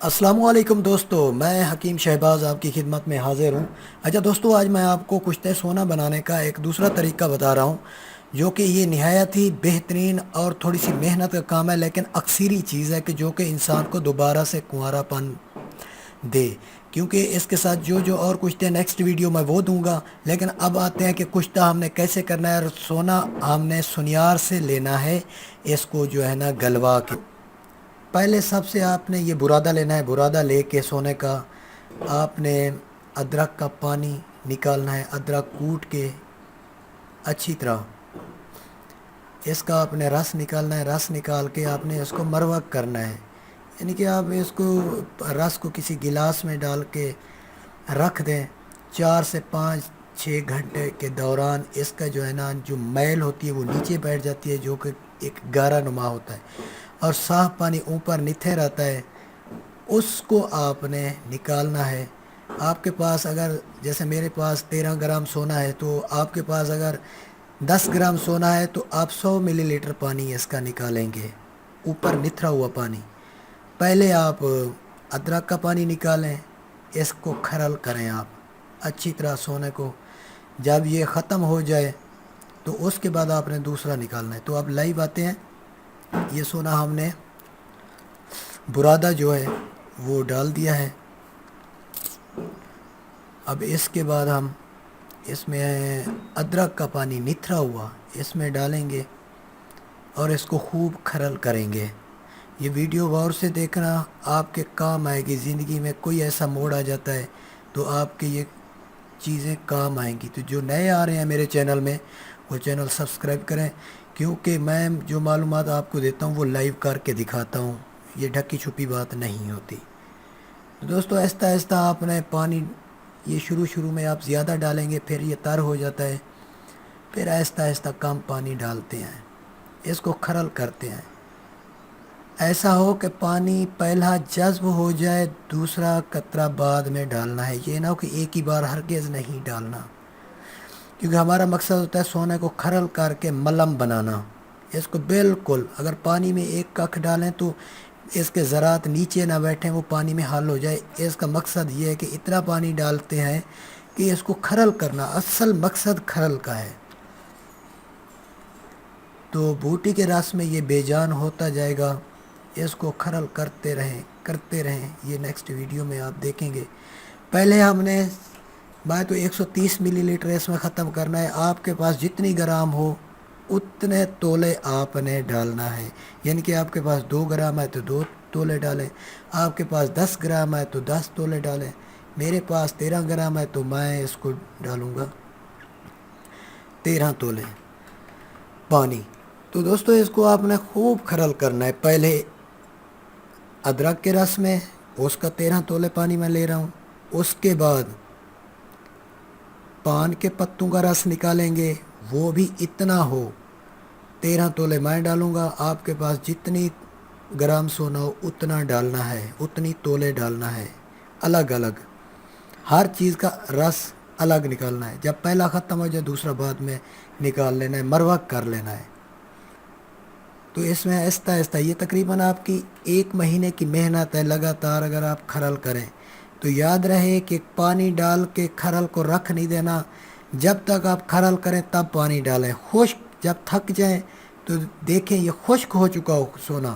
السلام علیکم دوستو، میں حکیم شہباز آپ کی خدمت میں حاضر ہوں۔ اچھا دوستو، آج میں آپ کو کشتے سونا بنانے کا ایک دوسرا طریقہ بتا رہا ہوں، جو کہ یہ نہایت ہی بہترین اور تھوڑی سی محنت کا کام ہے، لیکن اکثری چیز ہے کہ جو کہ انسان کو دوبارہ سے کنوارا پن دے، کیونکہ اس کے ساتھ جو اور کشتے نیکسٹ ویڈیو میں وہ دوں گا۔ لیکن اب آتے ہیں کہ کشتہ ہم نے کیسے کرنا ہے، اور سونا ہم نے سنیار سے لینا ہے، اس کو جو ہے نا گلوا کے۔ پہلے سب سے آپ نے یہ برادہ لینا ہے، برادہ لے کے سونے کا آپ نے ادرک کا پانی نکالنا ہے، ادرک کوٹ کے اچھی طرح اس کا آپ نے رس نکالنا ہے، رس نکال کے آپ نے اس کو مروق کرنا ہے، یعنی کہ آپ اس کو رس کو کسی گلاس میں ڈال کے رکھ دیں۔ 4 سے 5 6 گھنٹے کے دوران اس کا جو ہے نا جو میل ہوتی ہے وہ نیچے بیٹھ جاتی ہے، جو کہ ایک گارا نما ہوتا ہے، اور صاف پانی اوپر نتھے رہتا ہے، اس کو آپ نے نکالنا ہے۔ آپ کے پاس اگر جیسے میرے پاس 13 گرام سونا ہے، تو آپ کے پاس اگر 10 گرام سونا ہے تو آپ 100 ملی لیٹر پانی اس کا نکالیں گے، اوپر نتھرا ہوا پانی۔ پہلے آپ ادرک کا پانی نکالیں، اس کو کھرل کریں آپ اچھی طرح سونے کو۔ جب یہ ختم ہو جائے تو اس کے بعد آپ نے دوسرا نکالنا ہے۔ تو اب لائیو آتے ہیں، یہ سونا ہم نے برادہ جو ہے وہ ڈال دیا ہے۔ اب اس کے بعد ہم اس میں ادرک کا پانی نتھرا ہوا اس میں ڈالیں گے، اور اس کو خوب کھرل کریں گے۔ یہ ویڈیو غور سے دیکھنا، آپ کے کام آئے گی۔ زندگی میں کوئی ایسا موڑ آ جاتا ہے تو آپ کے یہ چیزیں کام آئیں گی۔ تو جو نئے آ رہے ہیں میرے چینل میں، وہ چینل سبسکرائب کریں، کیونکہ میں جو معلومات آپ کو دیتا ہوں وہ لائیو کر کے دکھاتا ہوں، یہ ڈھکی چھپی بات نہیں ہوتی۔ تو دوستو، آہستہ آہستہ آپ نے پانی یہ شروع میں آپ زیادہ ڈالیں گے، پھر یہ تر ہو جاتا ہے، پھر آہستہ آہستہ کم پانی ڈالتے ہیں، اس کو کھرل کرتے ہیں۔ ایسا ہو کہ پانی پہلا جذب ہو جائے، دوسرا قطرہ بعد میں ڈالنا ہے، یہ نہ ہو کہ ایک ہی بار ہرگز نہیں ڈالنا، کیونکہ ہمارا مقصد ہوتا ہے سونے کو کھرل کر کے ملم بنانا۔ اس کو بالکل اگر پانی میں ایک ککھ ڈالیں تو اس کے ذرات نیچے نہ بیٹھیں، وہ پانی میں حل ہو جائے۔ اس کا مقصد یہ ہے کہ اتنا پانی ڈالتے ہیں کہ اس کو کھرل کرنا، اصل مقصد کھرل کا ہے۔ تو بوٹی کے رس میں یہ بے جان ہوتا جائے گا، اس کو کھرل کرتے رہیں، یہ نیکسٹ ویڈیو میں آپ دیکھیں گے۔ پہلے ہم نے میں تو 130 ملی لیٹر اس میں ختم کرنا ہے۔ آپ کے پاس جتنی گرام ہو اتنے تولے آپ نے ڈالنا ہے، یعنی کہ آپ کے پاس 2 گرام ہے تو 2 تولے ڈالیں، آپ کے پاس 10 گرام ہے تو 10 تولے ڈالیں۔ میرے پاس 13 گرام ہے تو میں اس کو ڈالوں گا 13 تولے پانی۔ تو دوستو، اس کو آپ نے خوب کھرل کرنا ہے۔ پہلے ادرک کے رس میں اس کا 13 تولے پانی میں لے رہا ہوں، اس کے بعد پان کے پتوں کا رس نکالیں گے، وہ بھی اتنا ہو 13 تولے میں ڈالوں گا۔ آپ کے پاس جتنی گرام سونا ہو اتنا ڈالنا ہے، اتنی تولے ڈالنا ہے، الگ الگ ہر چیز کا رس الگ نکالنا ہے۔ جب پہلا ختم ہو جائے دوسرا بعد میں نکال لینا ہے، مروق کر لینا ہے۔ تو اس میں آہستہ آہستہ یہ تقریباً آپ کی 1 مہینے کی محنت ہے، لگاتار اگر آپ کھرل کریں تو یاد رہے کہ پانی ڈال کے کھرل کو رکھ نہیں دینا، جب تک آپ کھرل کریں تب پانی ڈالیں۔ خشک جب تھک جائیں تو دیکھیں یہ خشک ہو چکا ہو سونا،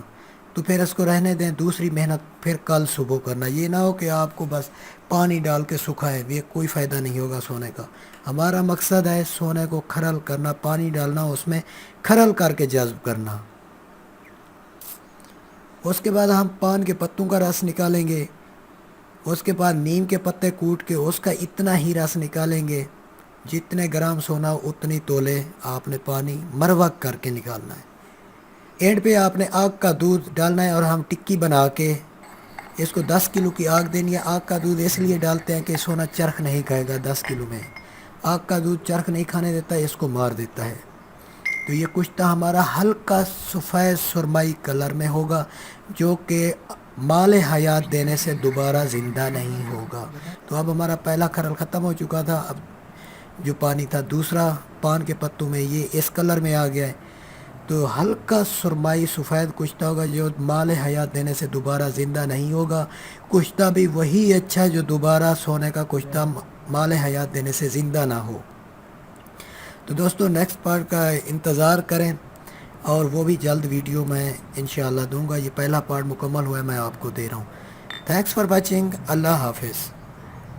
تو پھر اس کو رہنے دیں، دوسری محنت پھر کل صبح کرنا۔ یہ نہ ہو کہ آپ کو بس پانی ڈال کے سکھائیں، یہ کوئی فائدہ نہیں ہوگا سونے کا۔ ہمارا مقصد ہے سونے کو کھرل کرنا، پانی ڈالنا، اس میں کھرل کر کے جذب کرنا۔ اس کے بعد ہم پان کے پتوں کا رس نکالیں گے، اس کے بعد نیم کے پتے کوٹ کے اس کا اتنا ہی رس نکالیں گے، جتنے گرام سونا ہو اتنی تولے آپ نے پانی مروق کر کے نکالنا ہے۔ اینڈ پہ آپ نے آگ کا دودھ ڈالنا ہے، اور ہم ٹکی بنا کے اس کو 10 کلو کی آگ دینی ہے۔ آگ کا دودھ اس لیے ڈالتے ہیں کہ سونا چرخ نہیں کھائے گا 10 کلو میں، آگ کا دودھ چرخ نہیں کھانے دیتا ہے، اس کو مار دیتا ہے۔ تو یہ کشتہ ہمارا ہلکا سفید سرمائی کلر میں ہوگا، جو کہ مال حیات دینے سے دوبارہ زندہ نہیں ہوگا۔ تو اب ہمارا پہلا کھرل ختم ہو چکا تھا، اب جو پانی تھا دوسرا پان کے پتوں میں یہ اس کلر میں آ گیا ہے۔ تو ہلکا سرمائی سفید کشتہ ہوگا جو مال حیات دینے سے دوبارہ زندہ نہیں ہوگا. کشتہ بھی وہی اچھا ہے جو دوبارہ سونے کا کشتہ مال حیات دینے سے زندہ نہ ہو. تو دوستو نیکسٹ پارٹ کا انتظار کریں اور وہ بھی جلد ویڈیو میں انشاءاللہ دوں گا. یہ پہلا پارٹ مکمل ہوا ہے، میں آپ کو دے رہا ہوں. Thanks for watching. اللہ حافظ.